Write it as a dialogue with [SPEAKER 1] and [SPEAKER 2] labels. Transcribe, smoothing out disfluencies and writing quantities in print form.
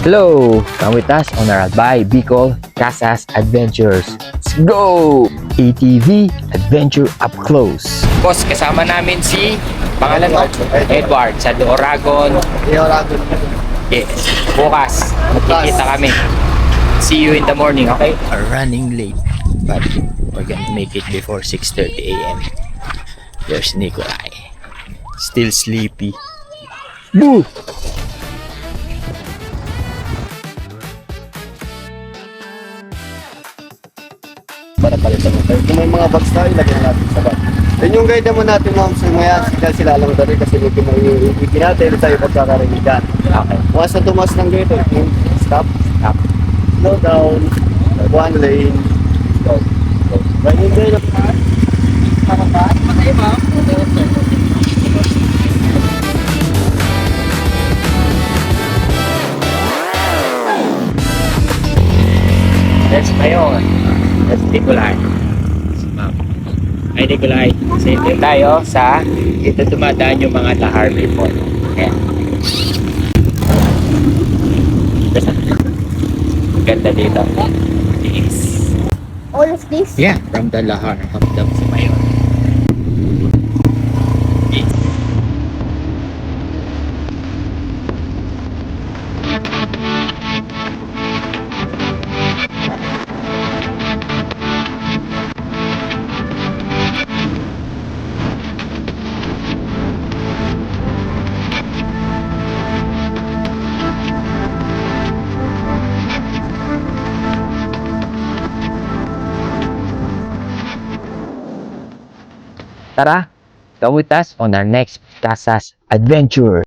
[SPEAKER 1] Hello! Come with us on our Albay Bicol Casas Adventures. Let's go! ATV Adventure Up Close. Boss, kasama namin si pangalan mo? Edward sa Oragon.
[SPEAKER 2] Oragon.
[SPEAKER 1] Yes. Bukas, magkikita kami. See you in the morning, okay? We're running late, but we're gonna make it before 6:30 a.m. There's Nikolai. Still sleepy. Boo!
[SPEAKER 2] Para palitan mo tayo. Kung may mga bags tayo, lagyan natin sa bag. Then yung guide naman natin mga sumaya, sila lang dali kasi medyo may natin tayo pagkakarinig dyan.
[SPEAKER 1] Okay.
[SPEAKER 2] Once na tumas ng gate, stop,
[SPEAKER 1] Stop.
[SPEAKER 2] slow down, one lane, go. Then yung guide naman,
[SPEAKER 1] That's ngayon. That's Nikolai. Si Ma'am. Ay, Nikolai. Safety tayo sa dito dumadaan yung mga lahar before. Ayan. Ganda dito. Yes.
[SPEAKER 3] All of this?
[SPEAKER 1] Yeah, from the lahar up down sa Mayon. Yes. Tara, come with us on our next Casas Adventure.